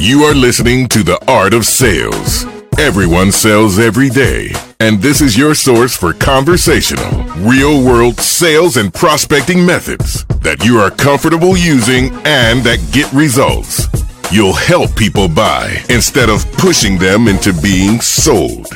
You are listening to The Art of Sales. Everyone sells every day, and this is your source for conversational, real-world sales and prospecting methods that you are comfortable using and that get results. You'll help people buy instead of pushing them into being sold.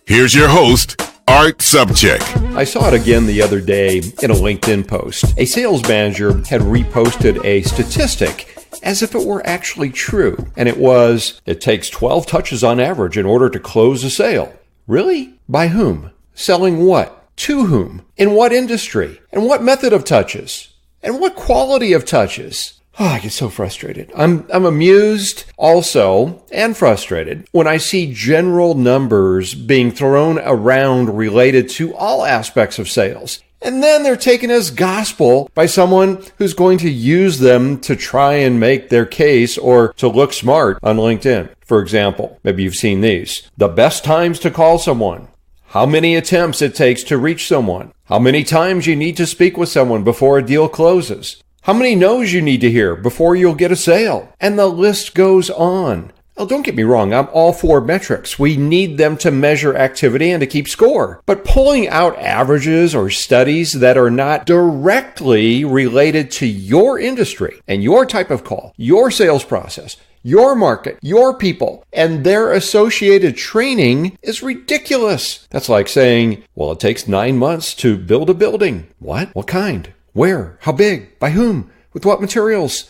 Here's your host, Art Subcheck. I saw it again the other day in a LinkedIn post. A sales manager had reposted a statistic as if it were actually true. And it takes 12 touches on average in order to close a sale. Really? By whom? Selling what? To whom? In what industry? And what method of touches? And what quality of touches? Oh, I get so frustrated. I'm amused also and frustrated when I see general numbers being thrown around related to all aspects of sales. And then they're taken as gospel by someone who's going to use them to try and make their case or to look smart on LinkedIn. For example, maybe you've seen these. The best times to call someone. How many attempts it takes to reach someone. How many times you need to speak with someone before a deal closes. How many no's you need to hear before you'll get a sale. And the list goes on. Oh, don't get me wrong, I'm all for metrics. We need them to measure activity and to keep score. But pulling out averages or studies that are not directly related to your industry and your type of call, your sales process, your market, your people, and their associated training is ridiculous. That's like saying, well, it takes 9 months to build a building. What? What kind? Where? How big? By whom? With what materials?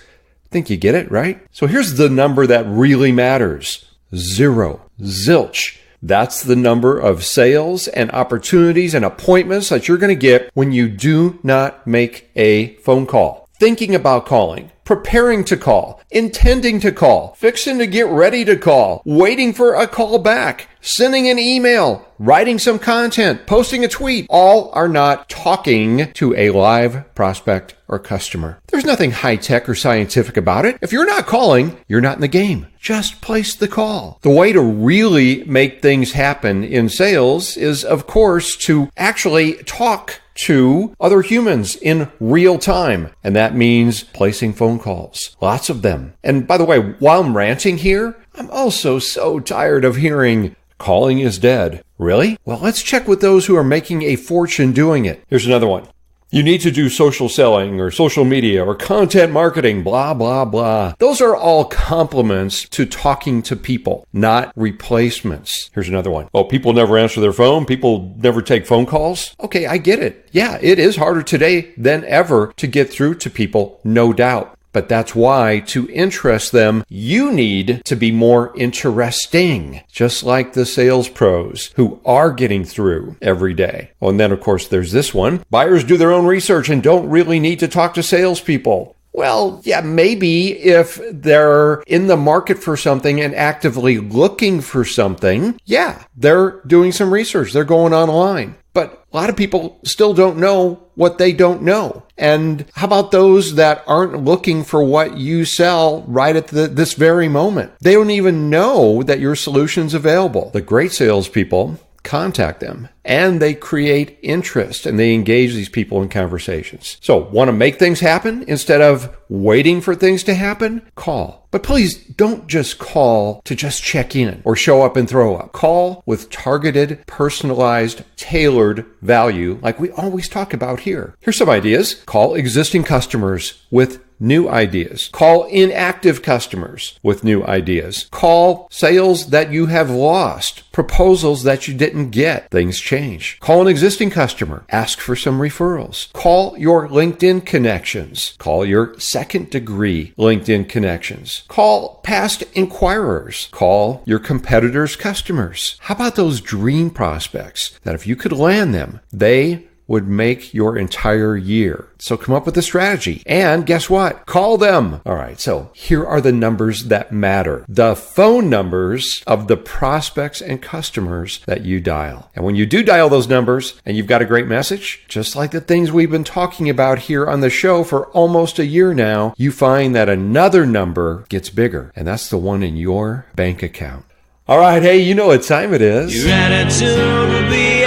Think you get it, right? So here's the number that really matters. 0. Zilch. That's the number of sales and opportunities and appointments that you're going to get when you do not make a phone call. Thinking about calling, preparing to call, intending to call, fixing to get ready to call, waiting for a call back, sending an email, writing some content, posting a tweet, all are not talking to a live prospect or customer. There's nothing high-tech or scientific about it. If you're not calling, you're not in the game. Just place the call. The way to really make things happen in sales is, of course, to actually talk to other humans in real time. And that means placing phone calls. Lots of them. And by the way, while I'm ranting here, I'm also so tired of hearing calling is dead. Really? Well, let's check with those who are making a fortune doing it. Here's another one. You need to do social selling or social media or content marketing, blah, blah, blah. Those are all complements to talking to people, not replacements. Here's another one. Oh, people never answer their phone. People never take phone calls. Okay, I get it. Yeah, it is harder today than ever to get through to people, no doubt. But that's why, to interest them, you need to be more interesting, just like the sales pros who are getting through every day. Oh, and then, of course, there's this one. Buyers do their own research and don't really need to talk to salespeople. Well, yeah, maybe if they're in the market for something and actively looking for something, yeah, they're doing some research. They're going online. But a lot of people still don't know what they don't know. And how about those that aren't looking for what you sell right at this very moment? They don't even know that your solution's available. The great salespeople contact them and they create interest and they engage these people in conversations. So want to make things happen instead of waiting for things to happen? Call. But please don't just call to just check in or show up and throw up. Call with targeted, personalized, tailored value like we always talk about here. Here's some ideas. Call existing customers with new ideas. Call inactive customers with new ideas. Call sales that you have lost, proposals that you didn't get. Things change. Call an existing customer. Ask for some referrals. Call your LinkedIn connections. Call your second degree LinkedIn connections. Call past inquirers. Call your competitors' customers. How about those dream prospects that if you could land them, they would make your entire year. So come up with a strategy. And guess what? Call them. All right, so here are the numbers that matter. The phone numbers of the prospects and customers that you dial. And when you do dial those numbers and you've got a great message, just like the things we've been talking about here on the show for almost a year now, you find that another number gets bigger. And that's the one in your bank account. All right, hey, you know what time it is. Your attitude will be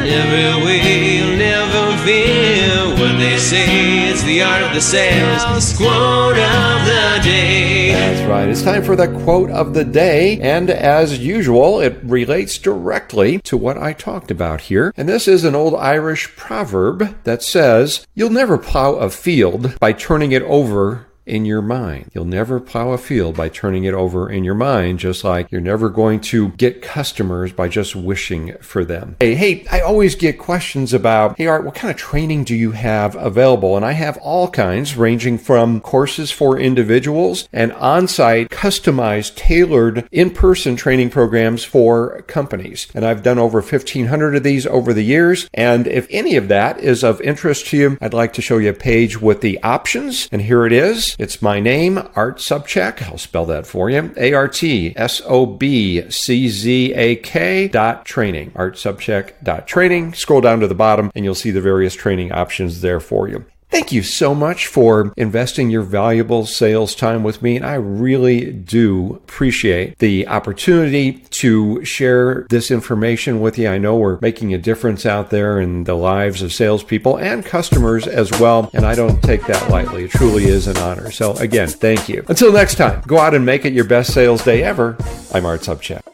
every way you'll never feel what they say. It's the art of the sales quote of the day. That's right. It's time for the quote of the day. And as usual, it relates directly to what I talked about here. And this is an old Irish proverb that says, "You'll never plow a field by turning it over in your mind." You'll never plow a field by turning it over in your mind, just like you're never going to get customers by just wishing for them. Hey, I always get questions about, hey Art, what kind of training do you have available? And I have all kinds, ranging from courses for individuals and on-site, customized, tailored, in-person training programs for companies. And I've done over 1,500 of these over the years. And if any of that is of interest to you, I'd like to show you a page with the options. And here it is. It's my name, Art Sobczak. I'll spell that for you. ArtSobczak.training. ArtSobczak.training. Scroll down to the bottom and you'll see the various training options there for you. Thank you so much for investing your valuable sales time with me. And I really do appreciate the opportunity to share this information with you. I know we're making a difference out there in the lives of salespeople and customers as well. And I don't take that lightly. It truly is an honor. So again, thank you. Until next time, go out and make it your best sales day ever. I'm Art Sobczak.